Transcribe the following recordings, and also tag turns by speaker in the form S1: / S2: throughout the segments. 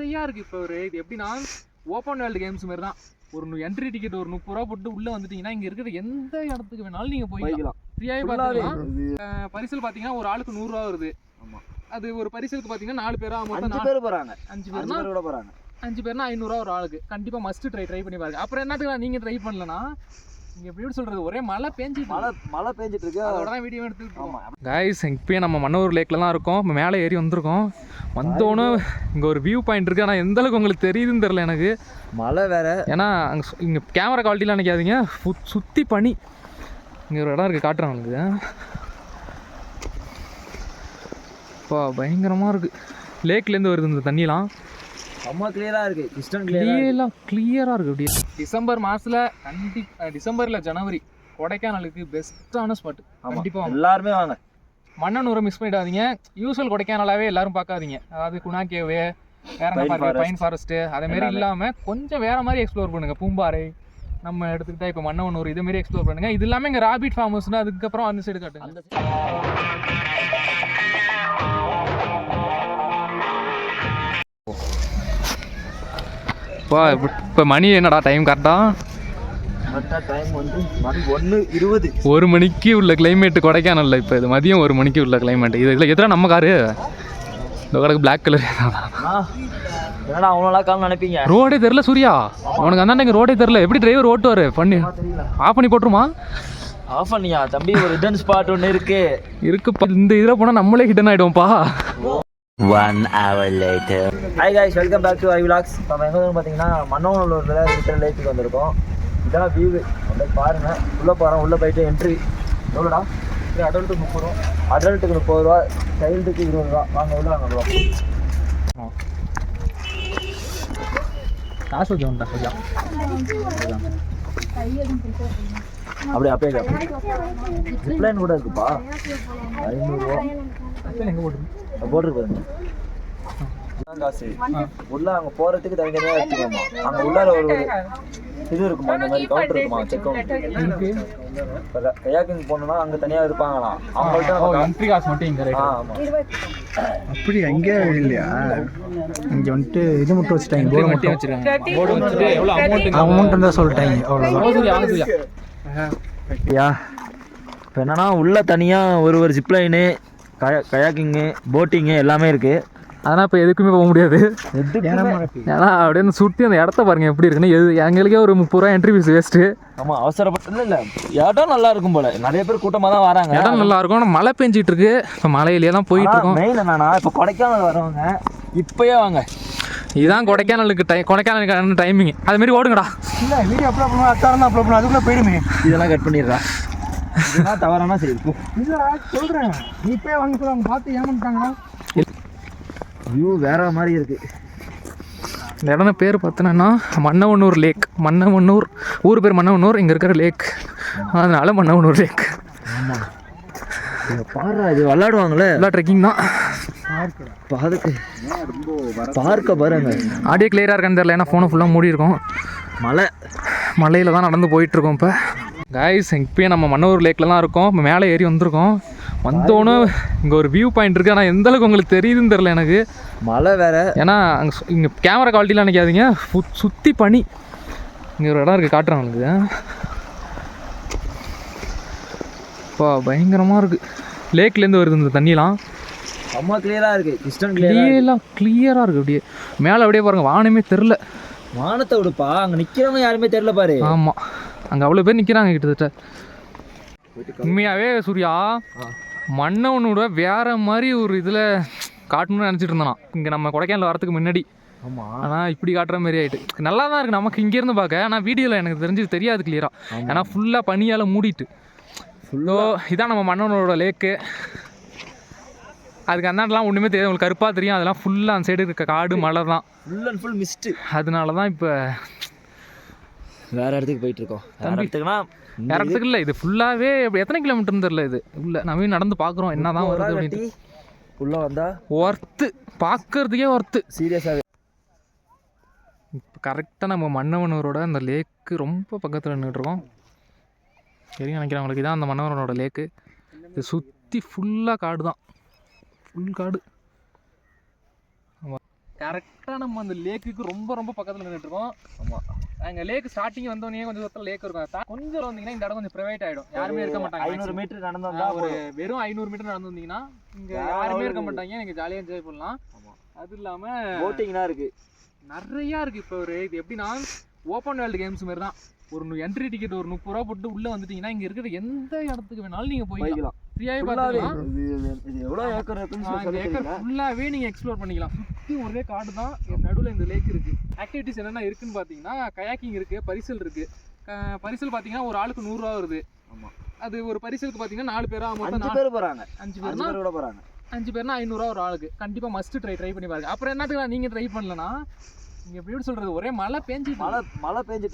S1: நிறையா இருக்குது. இப்போ ஒரு இது எப்படின்னா ஓப்பன் வேர்ல்டு கேம்ஸ் மாதிரி தான். ஒரு என்ட்ரி டிக்கெட் ஒரு 30 ரூபா போட்டு உள்ளே வந்துட்டீங்கன்னா இங்கே இருக்கிற எந்த இடத்துக்கு வேணாலும் நீங்கள் போய்க்கலாம். ஃப்ரீயாகவே பார்த்துக்கலாம். பரிசல் பார்த்தீங்கன்னா ஒரு ஆளுக்கு 100 ரூபா வருது. ஆமாம், அது ஒரு பரிசலுக்கு பார்த்தீங்கன்னா 4 பேரா மொத்தம் 4 பேர் போகிறாங்க. 5 பேர்னா 5 பேர்னா 500 ரூபா ஒரு ஆளுக்கு. கண்டிப்பாக மஸ்ட் ட்ரை பண்ணி பாருங்க. அப்புறம் என்னத்துக்கு நீங்கள் ட்ரை பண்ணலன்னா இங்கே எப்படி சொல்கிறது, ஒரே மழை பேஞ்சிட்டு இருக்கு. அதோட தான் வீடியோ எடுத்துக்கிட்டு கைஸ். இப்போயே நம்ம மன்னூர் லேக்கில் தான் இருக்கோம். இப்போ மேலே ஏறி வந்திருக்கோம். வந்தோன்னே இங்கே ஒரு வியூ பாயிண்ட் இருக்குது. ஆனால் எந்த அளவுக்கு உங்களுக்கு தெரியுதுன்னு தெரில எனக்கு. மழை வேறு. ஏன்னா அங்கே இங்கே கேமரா குவாலிட்டிலாம் நினைக்காதீங்க, சுற்றி பனி. இங்கே ஒரு இடம் இருக்குது, காட்டுறேன் உங்களுக்கு. இப்போ பயங்கரமாக இருக்குது. லேக்லேருந்து வருது இந்த தண்ணிலாம். ரொம்ப கிளியராக இருக்குது. கிளியராக இருக்குது. அப்படியே டிசம்பர் மாதத்தில் டிசம்பரில் ஜனவரி கொடைக்கானலுக்கு பெஸ்ட்டான ஸ்பாட். கண்டிப்பாக எல்லாருமே வாங்க. மன்னனூரை மிஸ் பண்ணிடாதீங்க. யூஸ்வல் கொடைக்கானலாகவே எல்லாரும் பார்க்காதீங்க. அதாவது குணா கேவு, வேற என்ன பார்க்க, பைன் ஃபாரஸ்ட்டு, அதேமாரி இல்லாமல் கொஞ்சம் வேறு மாதிரி எக்ஸ்ப்ளோர் பண்ணுங்கள். பூம்பாறை நம்ம எடுத்துக்கிட்டா இப்போ மன்னவனூர் இதேமாரி எக்ஸ்ப்ளோர் பண்ணுங்கள். இது இல்லாமல் இங்கே ராபிட் ஃபார்ம் ஹவுஸ்னா அதுக்கப்புறம் அந்த சைடு காட்டுங்க. இப்போ மணி என்னடா டைம் கரெக்டாக? டைம் வந்து மணி 1:20. 1 மணிக்கு உள்ள கிளைமேட்டு கொடைக்கானல்ல. இப்போ இது மதியம் 1 மணிக்கு உள்ள கிளைமேட். இது எதிராக நம்ம காரு இந்த கடைக்கு பிளாக் கலர். என்னடா அவ்வளோ காலம் நினைப்பீங்க? ரோடே தெரில சூர்யா உனக்கு. அந்தாண்ட ரோடே தெரில. எப்படி டிரைவர் ஓட்டுவார்? பண்ணி ஆஃப் பண்ணி போட்டுருமா? ஆஃப் பண்ணியா தம்பி? ஒரு ஹிடன் ஸ்பாட் ஒன்று இருக்குப்பா. இந்த இதில் போனால் நம்மளே hidden ஆகிடுவோம்ப்பா.
S2: 1 hour later. Hi guys, welcome back to iVlogs. இப்போ எங்கே வந்து பார்த்தீங்கன்னா மன்னவனூரில் இருக்கிற லேக்குக்கு வந்திருக்கோம். இதெல்லாம் வியூ அப்படியே பாருங்கள். உள்ளே போகிறோம். உள்ளே போயிட்டு என்ட்ரி எவ்வளோடா? அடல்ட்டுக்கு 30 ரூபா. அடல்ட்டுக்கு 30 ரூபா, சைல்டுக்கு 20 ரூபா. வாங்க உள்ள வாங்க ப்ரோ.
S1: காசு வச்சோம்டா கொஞ்சம்
S2: அப்படியே ஜிப்லைன் கூட இருக்குப்பா. 500 ரூபா
S1: எங்கே
S2: போட்டுருக்கு காசு. உள்ள அங்கே போகிறதுக்கு தனித்தனியாக எடுத்துக்கோமா. அங்கே உள்ளார ஒரு இது இருக்குமா, இந்த மாதிரி கவுண்டர் இருக்குமா, செக் கவுண்டர். கயாக்கிங் போகணுன்னா அங்கே தனியாக இருப்பாங்களாம். அவங்கள்ட்ட
S1: என்ட்ரி காசு மட்டும் இங்கே.
S2: ஆமாம்,
S3: அப்படி அங்கே இல்லையா? இங்கே வந்துட்டு இது மட்டும் வச்சுட்டாங்க. போர்டு மட்டும்
S1: வச்சுருக்காங்க. போர்டு வச்சுட்டு எவ்வளோ
S3: அமௌண்ட் தான் சொல்லிட்டாங்க. அவ்வளோதான்.
S2: யா இப்போ என்னன்னா உள்ள தனியாக ஒரு ஜிப்லைனு, கயாக்கிங்கு, போட்டிங்கு எல்லாமே இருக்குது.
S1: அதனால் இப்போ எதுக்குமே போக முடியாது. ஏன்னா அப்படியே சுற்றி அந்த இடத்த பாருங்கள் எப்படி இருக்குன்னு. எங்களுக்கே ஒரு 30 ரூபா என்ட்ரி ஃபீஸ் வேஸ்ட்டு.
S2: ஆமாம், அவசரப்பட்டு இல்லை. இடம் நல்லா இருக்கும் போல். நிறைய பேர் கூட்டமாக தான் வராங்க.
S1: இடம் நல்லா இருக்கும். ஆனால் மழை பெஞ்சிட்டு இருக்கு. இப்போ மழையிலே தான் போயிட்டு இருக்கோம்.
S2: மெயின் என்னன்னா இப்போ கொடைக்கானல் வரவங்க இப்போயே வாங்க.
S1: இதுதான் கொடைக்கானலுக்கான டைமிங். அதுமாரி ஓடுங்கடா.
S3: இல்லை வீடியோ அப்லோட் பண்ணுவோம். அப்லோட் பண்ணுவோம். அதுக்குள்ளே போயிடுமே.
S2: இதெல்லாம் கட் பண்ணிடுறா. இதெல்லாம் தவறானா சரி.
S3: இல்லைடா சொல்கிறேன். நீ இப்போயே வாங்க சொல்லுவாங்க. பார்த்து ஏமாட்டாங்களா?
S2: வியூ வேற மாதிரி இருக்கு.
S1: இந்த இடம் பேர் பார்த்தோன்னா மன்னவனூர் லேக். மன்னவனூர் ஊர் பேர் மன்னவனூர். இங்கே இருக்கிற லேக், அதனால மன்னவனூர் லேக்.
S2: ஆமாம், பாரு இது விளாடுவாங்களே,
S1: எல்லாம் ட்ரெக்கிங் தான்.
S2: பார்க்க பாருங்க.
S1: ஆடியோ கிளியராக இருக்கான்னு தெரியல, ஏன்னா ஃபோனை ஃபுல்லாக மூடி இருக்கும். மலையில் தான் நடந்து போயிட்டுருக்கோம். இப்போ கைஸ் இப்போயே நம்ம மன்னூர் லேக்கில் தான் இருக்கோம். இப்போ மேலே ஏறி வந்திருக்கோம். வந்தோன்னே இங்கே ஒரு வியூ பாயிண்ட் இருக்குது. ஆனால் எந்த அளவுக்கு உங்களுக்கு தெரியுதுன்னு தெரில எனக்கு.
S2: மழை வேறு.
S1: ஏன்னா அங்கே இங்கே கேமரா குவாலிட்டிலாம் நினைக்காதீங்க, சுற்றி பனி. இங்கே ஒரு இடம் இருக்குது, காட்டுறேன் உங்களுக்கு. இப்போ பயங்கரமாக இருக்குது. லேக்லேருந்து வருது இந்த தண்ணிலாம்.
S2: ரொம்ப கிளியராக இருக்குது.
S1: கிளியராக இருக்குது. அப்படியே மேலே அப்படியே பாருங்கள், வானமே தெரில.
S2: வானத்தை விடுப்பா, அங்கே நிற்கிறவங்க யாருமே தெரில பாரு.
S1: ஆமாம், அங்கே அவ்வளோ பேர் நிற்கிறாங்க கிட்டத்தட்ட. உண்மையாகவே சூர்யா மன்னவனோட வேறு மாதிரி ஒரு இதில் காட்டணும்னு நினச்சிட்டு இருந்தான் இங்கே நம்ம கொடைக்கானல் வரத்துக்கு முன்னாடி.
S2: ஆமாம்,
S1: ஆனால் இப்படி காட்டுற மாதிரி ஆகிட்டு நல்லா தான் இருக்குது நமக்கு இங்கேருந்து பார்க்க. ஆனால் வீடியோவில் எனக்கு தெரிஞ்சு தெரியாது கிளியராக. ஏன்னா ஃபுல்லாக பனியால் மூடிட்டு. இதான் நம்ம மன்னவனோட லேக்கு. அதுக்கு அந்தாண்டெலாம் ஒன்றுமே தெரியாது, உங்களுக்கு கருப்பாக தெரியும். அதெல்லாம் ஃபுல்லாக அந்த சைடு இருக்க காடு மலை தான்.
S2: Full and full mist.
S1: அதனால தான் இப்போ
S2: வேறு இடத்துக்கு போயிட்டுருக்கோம்.
S1: வேறு இடத்துக்கு இல்லை, இது ஃபுல்லாகவே எத்தனை கிலோமீட்டர்னு தெரில. இது உள்ள நம்ம நடந்து பார்க்குறோம் என்ன தான் வருது அப்படின்ட்டு.
S2: உள்ளே வந்தால்
S1: ஒர்த்து, பார்க்கறதுக்கே ஒர்த்து
S2: சீரியஸாகவே.
S1: இப்போ கரெக்டாக நம்ம மன்னவனூரோட அந்த லேக்கு ரொம்ப பக்கத்தில் நின்றுட்டுருக்கோம். சரிங்க நினைக்கிறேன் உங்களுக்கு. இதான் அந்த மன்னவனோட லேக்கு. இது சுற்றி ஃபுல்லாக காடு தான், ஃபுல் காடு. கரெக்டாக நம்ம அந்த லேக்குக்கு ரொம்ப ரொம்ப பக்கத்தில் நின்றுட்டு இருக்கோம்.
S2: ஆமாம்,
S1: அங்கே லேக் ஸ்டார்டிங் வந்தோடனே கொஞ்சம் தூரத்தில் லேக் இருக்கும். கொஞ்சம் வந்தீங்கன்னா இந்த இடம் கொஞ்சம் ப்ரைவேட் ஆகிடும், யாருமே இருக்க மாட்டாங்க.
S2: 500 மீட்டர் நடந்து வந்தால்
S1: ஒரு வெறும் 500 மீட்டர் நடந்து வந்தீங்கன்னா இங்கே யாருமே இருக்க மாட்டாங்க. நீங்கள் ஜாலியாக என்ஜாய் பண்ணலாம். அது இல்லாமல்
S2: போட்டிங்லாம் இருக்குது,
S1: நிறையா இருக்குது. இப்போ இது எப்படின்னா ஓப்பன் வேர்ல்டு கேம்ஸ் மாதிரி தான். ஒரு என்ட்ரி டிக்கெட் ஒரு 30 ரூபா போட்டு உள்ளே வந்துட்டீங்கன்னா இங்கே இருக்கிற எந்த இடத்துக்கு வேணாலும் நீங்கள் போய்க்கலாம். ஃப்ரீயாகவே பார்த்துக்கலாம்.
S2: இது எவ்வளோ ஏக்கர்
S1: ஏக்கர் ஃபுல்லாகவே நீங்கள் எக்ஸ்ப்ளோர் பண்ணிக்கலாம். சுற்றி ஒரே காடு தான், நடுவில் இந்த லேக் இருக்குது. ஆக்டிவிட்டிஸ் என்னென்ன இருக்குதுன்னு பார்த்தீங்கன்னா கயாக்கிங் இருக்குது, பரிசல் இருக்குது. பரிசல் பார்த்தீங்கன்னா ஒரு ஆளுக்கு 100 ரூபா வருது.
S2: ஆமாம்,
S1: அது ஒரு பரிசலுக்கு பார்த்தீங்கன்னா 4 பேரா மொத்தம்
S2: 5 பேர் போகிறாங்க.
S1: 5 பேர்னா 5 பேர்னா 500 ரூபா ஒரு ஆளுக்கு. கண்டிப்பாக மஸ்ட் ட்ரை பண்ணி பாருங்க. அப்புறம் என்னத்துக்கு நீங்கள் ட்ரை பண்ணலன்னா இங்கே எப்படி சொல்கிறது, ஒரே மழை
S2: பேஞ்சிட்டு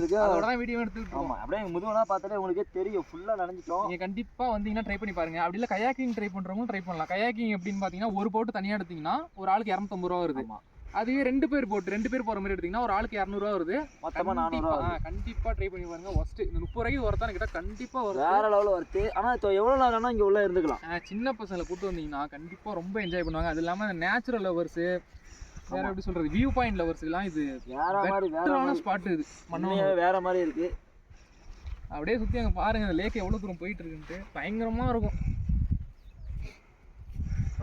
S2: இருக்கு.
S1: அதோட தான் வீடியோ எடுத்துக்கிட்டு
S2: ஆமாம், அப்படியே முதுவெல்லாம் பார்த்தாலே உங்களுக்கே தெரியும், ஃபுல்லாக நனைஞ்சிட்டோம்.
S1: நீங்கள் கண்டிப்பாக வந்தீங்கன்னா ட்ரை பண்ணி பாருங்க. அப்படி இல்லை கயாக்கிங் ட்ரை பண்ணுறவங்களும் ட்ரை பண்ணலாம். கயாக்கிங் எப்படின்னு பார்த்தீங்கன்னா ஒரு போட்டு தனியாக எடுத்தீங்கன்னா ஒரு ஆளுக்கு 250 ரூபா வருது. அதுவே 2 பேர் போகிற மாதிரி எடுத்தீங்கன்னா ஒரு ஆளுக்கு 200 ரூபா வருது.
S2: மொத்தமாக 400 ரூபா.
S1: கண்டிப்பாக ட்ரை பண்ணி பாருங்க. ஃபஸ்ட்டு இந்த 30 ரூபாய்க்கு ஒருத்தான கிட்ட கண்டிப்பாக வரும்,
S2: வேற லெவலில் வருது. ஆனால் இப்போ எவ்வளோ நேரம்னா இங்கே உள்ளே இருந்துக்கலாம்.
S1: சின்ன பசங்களை கூட்டு வந்தீங்கன்னா கண்டிப்பாக ரொம்ப என்ஜாய் பண்ணுவாங்க. அது இல்லாமல் நேச்சுரல் லவர்ஸு, வேற எப்படி சொல்றது, வியூ பாயிண்ட் லவர்ஸ்க்குலாம் இது வேற ஸ்பாட். இது
S2: மண்ணே வேற மாதிரி இருக்கு.
S1: அப்படியே சுற்றி அங்கே பாருங்க அந்த லேக் எவ்வளோ தூரம் போயிட்டு இருக்குன்ட்டு பயங்கரமாக இருக்கும்.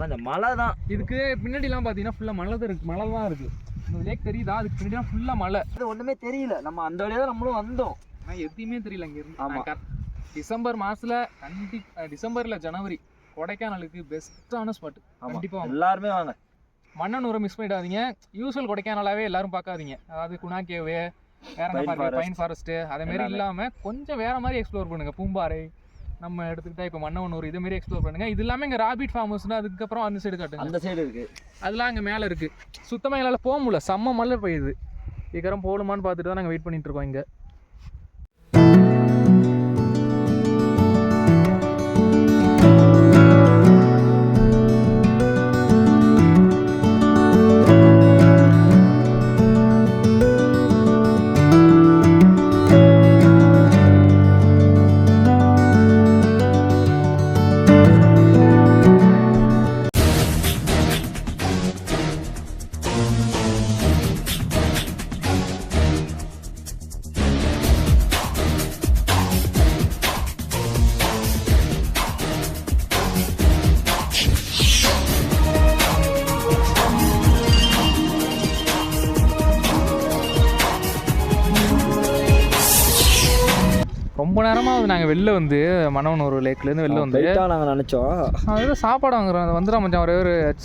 S2: அந்த மலை தான்
S1: இதுக்கு பின்னாடிலாம் பார்த்தீங்கன்னா ஃபுல்லாக மலை தான் இருக்குது. இந்த லேக் தெரியுதா? அதுக்கு பின்னாடிலாம் ஃபுல்லாக மலை.
S2: அது ஒன்றுமே தெரியல. நம்ம அந்த வழியாக தான் நம்மளும் வந்தோம்,
S1: ஆனால் எதுவுமே தெரியல இங்கே இருந்து.
S2: ஆமாம்,
S1: டிசம்பர் மாதத்தில் டிசம்பரில் ஜனவரி கொடைக்கானலுக்கு பெஸ்ட்டான ஸ்பாட். கண்டிப்பாக
S2: எல்லாருமே வாங்க.
S1: மன்னனூரை மிஸ் பண்ணிடாதீங்க. யூஸ்வல் கொடைக்கானலாவே எல்லாரும் பார்க்காதீங்க. அதாவது குணா கேவு, வேற என்ன பார்க்க, பைன் ஃபாரஸ்ட்டு, அதே மாதிரி இல்லாமல் கொஞ்சம் வேற மாதிரி எக்ஸ்ப்ளோர் பண்ணுங்க. பூம்பாறை நம்ம எடுத்துக்கிட்டா இப்போ மன்னவனூர் இதே மாதிரி எக்ஸ்ப்ளோர் பண்ணுங்க. இது இல்லாமல் இங்கே ராபிட் ஃபார்ம் ஹவுஸ்னா அதுக்கப்புறம் அந்த சைடு காட்டுங்க.
S2: அந்த சைடு இருக்கு,
S1: அதெல்லாம் அங்கே மேலே இருக்கு. சுத்தமாக எங்களால் போக முடியல, செம்ம மழை பெய்யுது. சீக்கிரம் போகணுமான்னு பார்த்துட்டு தான் நாங்கள் வெயிட் பண்ணிட்டு இருக்கோம் இங்கே. ரொம்ப நேரமாக நாங்கள் வெளில வந்து மன்னவனூர் லேக்லேருந்து வெளில வந்து
S2: நாங்கள் நினச்சோம்
S1: அது சாப்பாடு வாங்குறோம். வந்துடும் மச்சான் ஒரே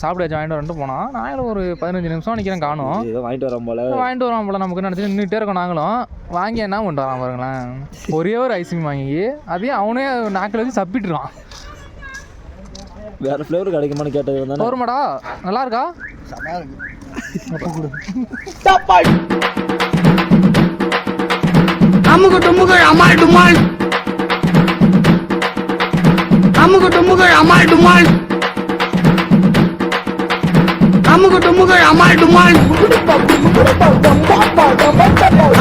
S1: சாப்பிடாச்சும் வாங்கிட்டு வந்துட்டு போனோம். நாங்களும் ஒரு 15 நிமிஷம் நிற்கிறேன், காணும்.
S2: வாங்கிட்டு வரோம் போல
S1: நமக்கு நினச்சி நின்றுட்டே இருக்கோம். நாங்களும் வாங்கி என்ன கொண்டு வரான் பாருங்களேன், ஒரே ஒரு ஐஸ்கிரீம் வாங்கி அதையும் அவனே நாக்கில் வச்சு சப்பிட்டுருவான்.
S2: வேறு ஃப்ளேவர் கிடைக்குமான்னு கேட்டது
S1: வருமாடா, நல்லா இருக்கா?
S4: அமுகு டுமுகு அமால் டுமால், அமுகு டுமுகு அமால் டுமால், அமுகு டுமுகு அமால் டுமால்,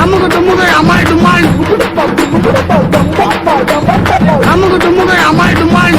S4: அமுகு டுமுகு அமால் டுமால், அமுகு டுமுகு அமால் டுமால்.